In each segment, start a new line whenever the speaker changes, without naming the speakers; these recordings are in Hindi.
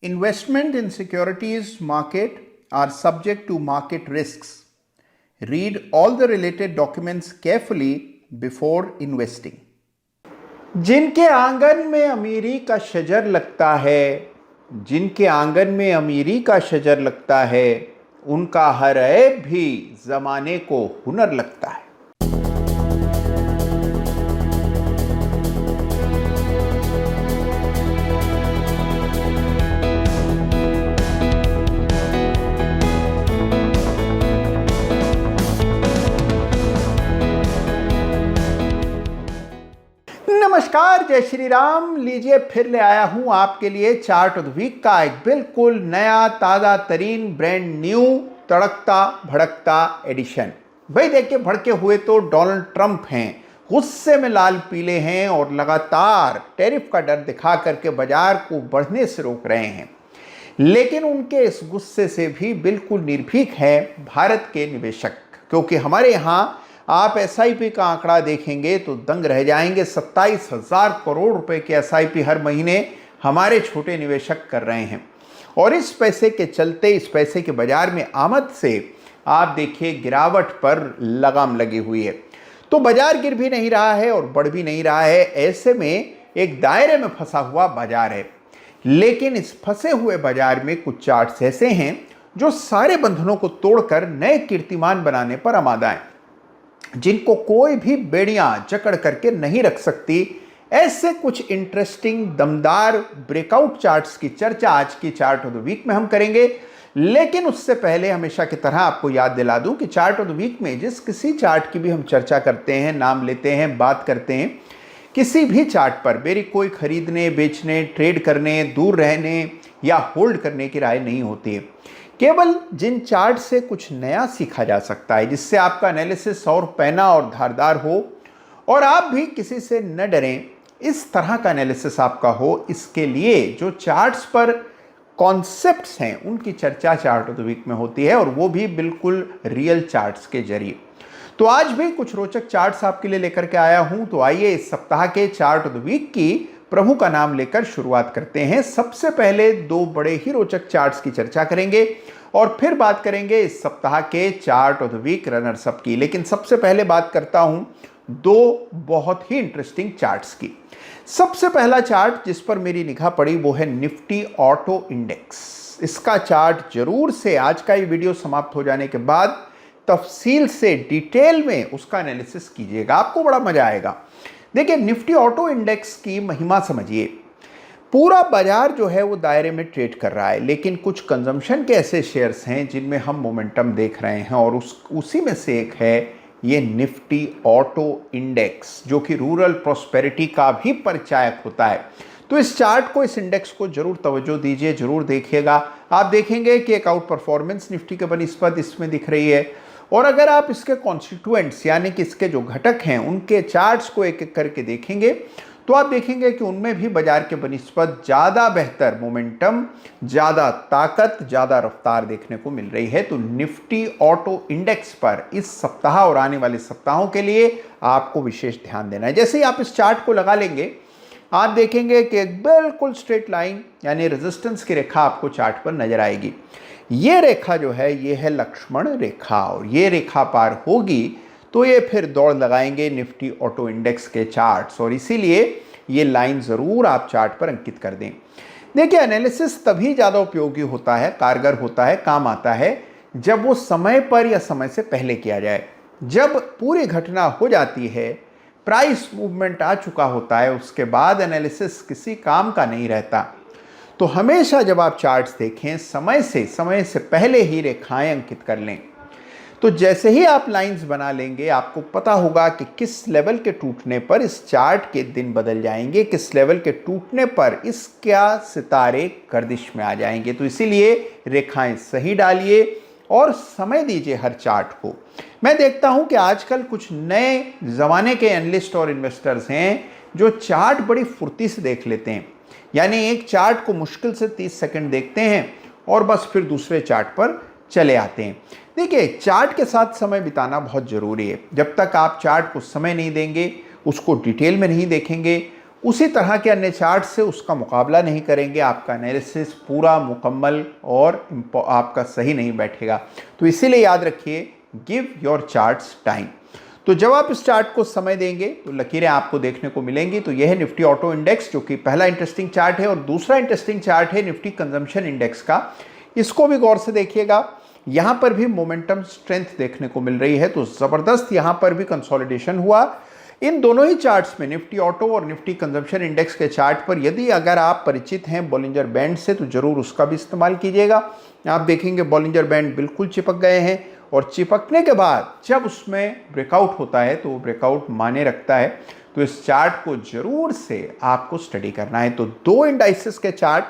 Investment in securities market are subject to market risks. Read all the related documents carefully before investing. जिनके आंगन में अमीरी का शजर लगता है, जिनके आंगन में अमीरी का शजर लगता है, उनका हर ऐब भी जमाने को हुनर लगता है। नमस्कार, जय श्री राम। लीजिए फिर ले आया हूं आपके लिए चार्ट ऑफ द वीक का एक बिल्कुल नया ताज़ा तरीन ब्रांड न्यू तड़कता भड़कता एडिशन। भाई देखिए, भड़के हुए तो डोनाल्ड ट्रंप हैं, गुस्से में लाल पीले हैं और लगातार टैरिफ का डर दिखा करके बाजार को बढ़ने से रोक रहे हैं। लेकिन उनके इस गुस्से से भी बिल्कुल निर्भीक है भारत के निवेशक, क्योंकि हमारे यहाँ आप एसआईपी का आंकड़ा देखेंगे तो दंग रह जाएंगे। 27,000 करोड़ रुपए के एसआईपी हर महीने हमारे छोटे निवेशक कर रहे हैं। और इस पैसे के चलते, इस पैसे के बाजार में आमद से आप देखिए गिरावट पर लगाम लगी हुई है। तो बाजार गिर भी नहीं रहा है और बढ़ भी नहीं रहा है। ऐसे में एक दायरे में फंसा हुआ बाजार है। लेकिन इस फंसे हुए बाजार में कुछ चार्ट्स ऐसे हैं जो सारे बंधनों को तोड़कर नए कीर्तिमान बनाने पर आमादा हैं, जिनको कोई भी बेड़ियां जकड़ करके नहीं रख सकती। ऐसे कुछ इंटरेस्टिंग दमदार ब्रेकआउट चार्ट्स की चर्चा आज की चार्ट ऑफ द वीक में हम करेंगे। लेकिन उससे पहले हमेशा की तरह आपको याद दिला दूं कि चार्ट ऑफ द वीक में जिस किसी चार्ट की भी हम चर्चा करते हैं, नाम लेते हैं, बात करते हैं, किसी भी चार्ट पर मेरी कोई खरीदने, बेचने, ट्रेड करने, दूर रहने या होल्ड करने की राय नहीं होती है। केवल जिन चार्ट से कुछ नया सीखा जा सकता है, जिससे आपका एनालिसिस और पैना और धारदार हो और आप भी किसी से न डरें, इस तरह का एनालिसिस आपका हो, इसके लिए जो चार्ट्स पर कॉन्सेप्ट्स हैं उनकी चर्चा चार्ट ऑफ द वीक में होती है, और वो भी बिल्कुल रियल चार्ट्स के जरिए। तो आज भी कुछ रोचक चार्ट्स आपके लिए लेकर के आया हूं। तो आइए इस सप्ताह के चार्ट ऑफ द वीक की प्रभु का नाम लेकर शुरुआत करते हैं। सबसे पहले दो बड़े ही रोचक चार्ट्स की चर्चा करेंगे और फिर बात करेंगे इस सप्ताह के chart of the week runners up की। लेकिन सबसे पहले बात करता हूं दो बहुत ही इंटरेस्टिंग चार्ट्स की। सबसे पहला चार्ट जिस पर मेरी निगाह पड़ी वो है निफ्टी ऑटो इंडेक्स। इसका चार्ट जरूर से आज का ये वीडियो समाप्त हो जाने के बाद तफसील से डिटेल में उसका एनालिसिस कीजिएगा, आपको बड़ा मजा आएगा। देखिए, निफ्टी ऑटो इंडेक्स की महिमा समझिए। पूरा बाजार जो है वो दायरे में ट्रेड कर रहा है, लेकिन कुछ कंजम्पशन के ऐसे शेयर्स हैं जिनमें हम मोमेंटम देख रहे हैं, और उसी में से एक है ये निफ्टी ऑटो इंडेक्स, जो कि रूरल प्रॉस्पेरिटी का भी परिचायक होता है। तो इस चार्ट को, इस इंडेक्स को जरूर तवज्जो दीजिए, जरूर देखिएगा। आप देखेंगे कि एक आउट परफॉर्मेंस निफ्टी के बनिस्बत इसमें दिख रही है, और अगर आप इसके कॉन्स्टिट्यूएंट्स यानी कि इसके जो घटक हैं उनके चार्ट्स को एक एक करके देखेंगे तो आप देखेंगे कि उनमें भी बाजार के बनिस्बत ज़्यादा बेहतर मोमेंटम, ज़्यादा ताकत, ज़्यादा रफ्तार देखने को मिल रही है। तो निफ्टी ऑटो इंडेक्स पर इस सप्ताह और आने वाले सप्ताहों के लिए आपको विशेष ध्यान देना है। जैसे ही आप इस चार्ट को लगा लेंगे, आप देखेंगे कि एक बिल्कुल स्ट्रेट लाइन यानी रेजिस्टेंस की रेखा आपको चार्ट पर नजर आएगी। ये रेखा जो है ये है लक्ष्मण रेखा, और ये रेखा पार होगी तो ये फिर दौड़ लगाएंगे निफ्टी ऑटो इंडेक्स के चार्ट्स, और इसीलिए ये लाइन ज़रूर आप चार्ट पर अंकित कर दें। देखिए, एनालिसिस तभी ज़्यादा उपयोगी होता है, कारगर होता है, काम आता है, जब वो समय पर या समय से पहले किया जाए। जब पूरी घटना हो जाती है, प्राइस मूवमेंट आ चुका होता है, उसके बाद एनालिसिस किसी काम का नहीं रहता। तो हमेशा जब आप चार्ट्स देखें, समय से पहले ही रेखाएं अंकित कर लें। तो जैसे ही आप लाइंस बना लेंगे, आपको पता होगा कि किस लेवल के टूटने पर इस चार्ट के दिन बदल जाएंगे, किस लेवल के टूटने पर इसका सितारे गर्दिश में आ जाएंगे। तो इसीलिए रेखाएं सही डालिए और समय दीजिए हर चार्ट को। मैं देखता हूं कि आजकल कुछ नए ज़माने के एनालिस्ट और इन्वेस्टर्स हैं जो चार्ट बड़ी फुर्ती से देख लेते हैं, यानी एक चार्ट को मुश्किल से 30 सेकंड देखते हैं और बस फिर दूसरे चार्ट पर चले आते हैं। देखिए, चार्ट के साथ समय बिताना बहुत ज़रूरी है। जब तक आप चार्ट को समय नहीं देंगे, उसको डिटेल में नहीं देखेंगे, उसी तरह के अन्य चार्ट से उसका मुकाबला नहीं करेंगे, आपका एनालिसिस पूरा मुकम्मल और आपका सही नहीं बैठेगा। तो इसीलिए याद रखिए, गिव योर चार्ट्स टाइम। तो जब आप इस चार्ट को समय देंगे तो लकीरें आपको देखने को मिलेंगी। तो यह है निफ्टी ऑटो इंडेक्स, जो कि पहला इंटरेस्टिंग चार्ट है, और दूसरा इंटरेस्टिंग चार्ट है निफ्टी कंजम्पशन इंडेक्स का। इसको भी गौर से देखिएगा, यहां पर भी मोमेंटम स्ट्रेंथ देखने को मिल रही है। तो जबरदस्त यहां पर भी कंसोलिडेशन हुआ। इन दोनों ही चार्ट्स में, निफ्टी ऑटो और निफ्टी कंजम्पशन इंडेक्स के चार्ट पर, यदि अगर आप परिचित हैं बॉलिंजर बैंड से तो जरूर उसका भी इस्तेमाल कीजिएगा। आप देखेंगे बॉलिंजर बैंड बिल्कुल चिपक गए हैं, और चिपकने के बाद जब उसमें ब्रेकआउट होता है तो वो ब्रेकआउट माने रखता है। तो इस चार्ट को जरूर से आपको स्टडी करना है। तो दो इंडाइसेस के चार्ट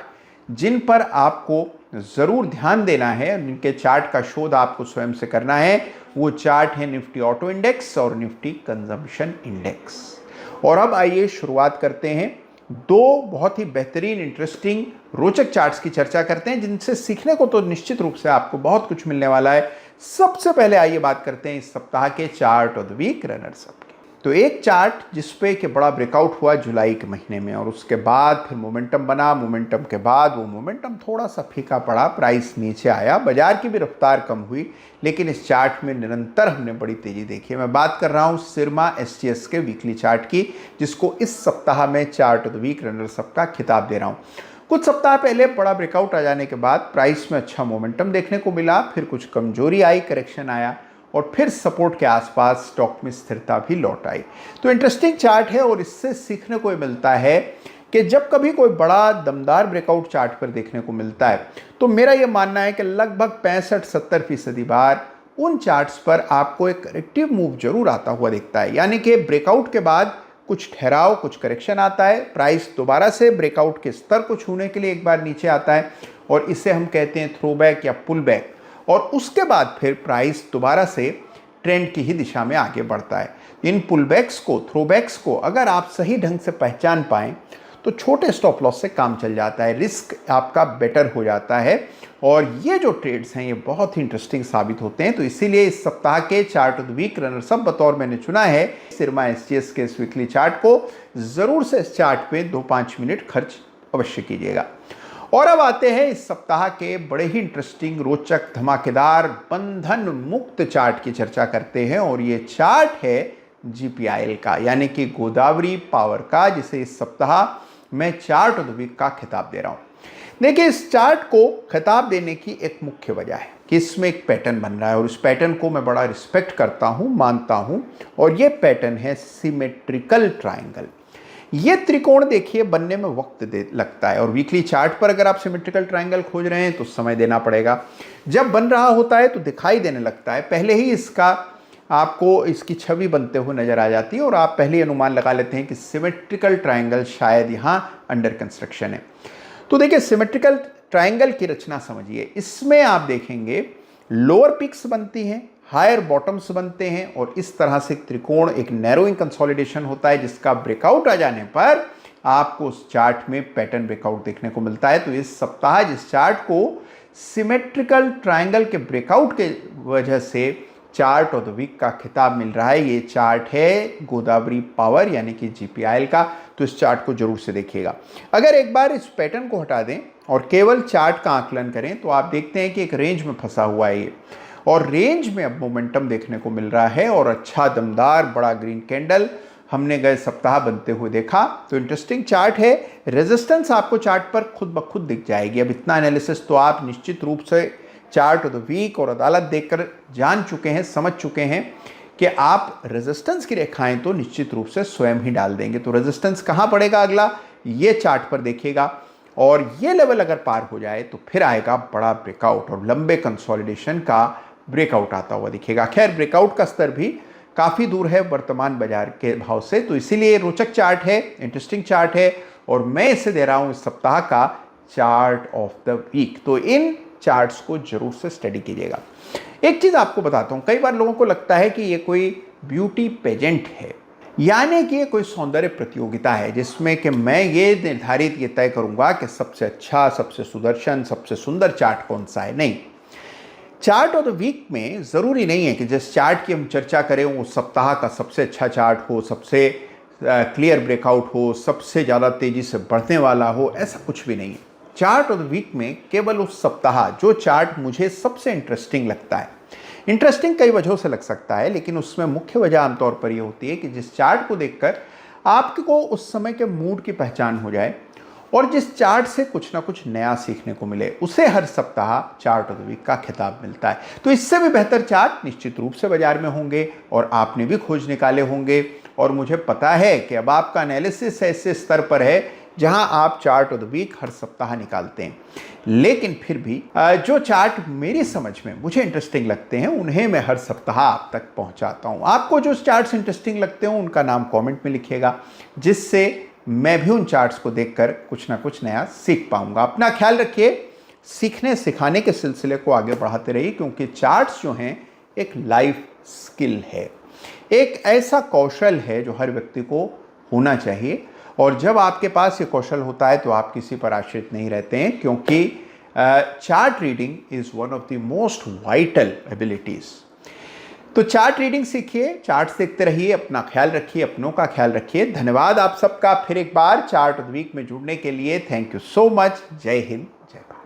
जिन पर आपको जरूर ध्यान देना है, उनके चार्ट का शोध आपको स्वयं से करना है, वो चार्ट है निफ्टी ऑटो इंडेक्स और निफ्टी कंजम्पशन इंडेक्स। और अब आइए शुरुआत करते हैं, दो बहुत ही बेहतरीन, इंटरेस्टिंग, रोचक चार्ट्स की चर्चा करते हैं, जिनसे सीखने को तो निश्चित रूप से आपको बहुत कुछ मिलने वाला है। सबसे पहले आइए बात करते हैं इस सप्ताह के chart of the week runners up के। तो एक चार्ट जिसपे कि बड़ा ब्रेकआउट हुआ जुलाई के महीने में, और उसके बाद फिर मोमेंटम बना। मोमेंटम के बाद वो मोमेंटम थोड़ा सा फीका पड़ा, प्राइस नीचे आया, बाजार की भी रफ्तार कम हुई, लेकिन इस चार्ट में निरंतर हमने बड़ी तेजी देखी है। मैं बात कर रहा हूं सिरमा SGS के वीकली चार्ट की, जिसको इस सप्ताह में chart of the week runners up का खिताब दे रहा हूं। कुछ सप्ताह पहले बड़ा ब्रेकआउट आ जाने के बाद प्राइस में अच्छा मोमेंटम देखने को मिला, फिर कुछ कमजोरी आई, करेक्शन आया, और फिर सपोर्ट के आसपास स्टॉक में स्थिरता भी लौट आई। तो इंटरेस्टिंग चार्ट है, और इससे सीखने को मिलता है कि जब कभी कोई बड़ा दमदार ब्रेकआउट चार्ट पर देखने को मिलता है, तो मेरा यह मानना है कि लगभग 65-70% बार उन चार्ट्स पर आपको एक करेक्टिव मूव जरूर आता हुआ दिखता है। यानी कि ब्रेकआउट के बाद कुछ ठहराव, कुछ करेक्शन आता है, प्राइस दोबारा से ब्रेकआउट के स्तर को छूने के लिए एक बार नीचे आता है, और इसे हम कहते हैं थ्रोबैक या पुल बैक, और उसके बाद फिर प्राइस दोबारा से ट्रेंड की ही दिशा में आगे बढ़ता है। इन पुलबैक्स को, थ्रोबैक्स को अगर आप सही ढंग से पहचान पाएं तो छोटे स्टॉप लॉस से काम चल जाता है, रिस्क आपका बेटर हो जाता है, और ये जो ट्रेड्स हैं ये बहुत ही इंटरेस्टिंग साबित होते हैं। तो इसीलिए इस सप्ताह के chart of the week runners up बतौर मैंने चुना है सिरमा SGS के इस वीकली चार्ट को। जरूर से इस चार्ट पे 2-5 मिनट खर्च अवश्य कीजिएगा। और अब आते हैं इस सप्ताह के बड़े ही इंटरेस्टिंग, रोचक, धमाकेदार बंधन मुक्त चार्ट की चर्चा करते हैं, और ये चार्ट है GPIL का, यानी कि गोदावरी पावर का, जिसे इस सप्ताह मैं चार्ट ऑफ द वीक का खिताब दे रहा हूं। देखिए, इस चार्ट को खिताब देने की एक मुख्य वजह है कि इसमें एक पैटर्न बन रहा है, और इस पैटर्न को मैं बड़ा रिस्पेक्ट करता हूं, मानता हूं, और ये पैटर्न है सिमेट्रिकल ट्रायंगल। ये त्रिकोण देखिए बनने में वक्त लगता है, और वीकली चार्ट पर अगर आप सिमेट्रिकल ट्रायंगल खोज रहे हैं तो समय देना पड़ेगा। जब बन रहा होता है तो दिखाई देने लगता है, पहले ही आपको इसकी छवि बनते हुए नजर आ जाती है, और आप पहले अनुमान लगा लेते हैं कि सिमेट्रिकल ट्रायंगल शायद यहाँ अंडर कंस्ट्रक्शन है। तो देखिए, सिमेट्रिकल ट्रायंगल की रचना समझिए। इसमें आप देखेंगे लोअर पिक्स बनती हैं, हायर बॉटम्स बनते हैं, और इस तरह से त्रिकोण, एक नैरोइंग कंसोलिडेशन होता है, जिसका ब्रेकआउट आ जाने पर आपको उस चार्ट में पैटर्न ब्रेकआउट देखने को मिलता है। तो इस सप्ताह जिस चार्ट को सिमेट्रिकल ट्रायंगल के ब्रेकआउट के वजह से चार्ट ऑफ द वीक का खिताब मिल रहा है, ये चार्ट है गोदावरी पावर यानी कि GPIL का। तो इस चार्ट को जरूर से देखिएगा। अगर एक बार इस पैटर्न को हटा दें और केवल चार्ट का आकलन करें तो आप देखते हैं कि एक रेंज में फंसा हुआ है ये, और रेंज में अब मोमेंटम देखने को मिल रहा है, और अच्छा दमदार बड़ा ग्रीन कैंडल हमने गए सप्ताह बनते हुए देखा। तो इंटरेस्टिंग चार्ट है। रेजिस्टेंस आपको चार्ट पर खुद ब खुद दिख जाएगी। अब इतना एनालिसिस तो आप निश्चित रूप से चार्ट ऑफ द वीक और अदालत देखकर जान चुके हैं, समझ चुके हैं कि आप रेजिस्टेंस की रेखाएं तो निश्चित रूप से स्वयं ही डाल देंगे। तो रेजिस्टेंस कहां पड़ेगा अगला, ये चार्ट पर देखिएगा, और ये लेवल अगर पार हो जाए तो फिर आएगा बड़ा ब्रेकआउट, और लंबे कंसोलिडेशन का ब्रेकआउट आता हुआ दिखेगा। खैर, ब्रेकआउट का स्तर भी काफ़ी दूर है वर्तमान बाजार के भाव से, तो इसीलिए रोचक चार्ट है, इंटरेस्टिंग चार्ट है, और मैं इसे दे रहा हूं इस सप्ताह का चार्ट ऑफ द वीक। तो इन चार्ट्स को जरूर से स्टडी कीजिएगा। एक चीज आपको बताता हूं, कई बार लोगों को लगता है कि ये कोई ब्यूटी पेजेंट है, यानी कि ये कोई सौंदर्य प्रतियोगिता है जिसमें कि मैं ये निर्धारित ये तय करूंगा कि सबसे अच्छा, सबसे सुदर्शन, सबसे सुंदर चार्ट कौन सा है। नहीं, चार्ट ऑफ द वीक में जरूरी नहीं है कि जिस चार्ट की हम चर्चा करें वो सप्ताह का सबसे अच्छा चार्ट हो, सबसे क्लियर ब्रेकआउट हो, सबसे ज़्यादा तेज़ी से बढ़ने वाला हो, ऐसा कुछ भी नहीं है। चार्ट ऑफ द वीक में केवल उस सप्ताह जो चार्ट मुझे सबसे इंटरेस्टिंग लगता है, इंटरेस्टिंग कई वजहों से लग सकता है, लेकिन उसमें मुख्य वजह आमतौर पर यह होती है कि जिस चार्ट को देखकर आपको उस समय के मूड की पहचान हो जाए और जिस चार्ट से कुछ ना कुछ नया सीखने को मिले, उसे हर सप्ताह चार्ट ऑफ द वीक का खिताब मिलता है। तो इससे भी बेहतर चार्ट निश्चित रूप से बाजार में होंगे और आपने भी खोज निकाले होंगे, और मुझे पता है कि अब आपका एनालिसिस ऐसे स्तर पर है जहां आप चार्ट ऑफ द वीक हर सप्ताह निकालते हैं। लेकिन फिर भी जो चार्ट मेरी समझ में मुझे इंटरेस्टिंग लगते हैं उन्हें मैं हर सप्ताह आप तक पहुंचाता हूं। आपको जो चार्ट्स इंटरेस्टिंग लगते हो उनका नाम कमेंट में लिखिएगा, जिससे मैं भी उन चार्ट्स को देखकर कुछ ना कुछ नया सीख पाऊंगा। अपना ख्याल रखिए, सीखने सिखाने के सिलसिले को आगे बढ़ाते रहिए, क्योंकि चार्ट्स जो हैं एक लाइफ स्किल है, एक ऐसा कौशल है जो हर व्यक्ति को होना चाहिए। और जब आपके पास ये कौशल होता है तो आप किसी पर आश्रित नहीं रहते हैं, क्योंकि chart reading is one of the most vital abilities. तो चार्ट रीडिंग सीखिए, चार्ट्स देखते रहिए, अपना ख्याल रखिए, अपनों का ख्याल रखिए। धन्यवाद आप सबका फिर एक बार चार्ट ऑफ द वीक में जुड़ने के लिए। Thank you so much. जय हिंद, जय भारत।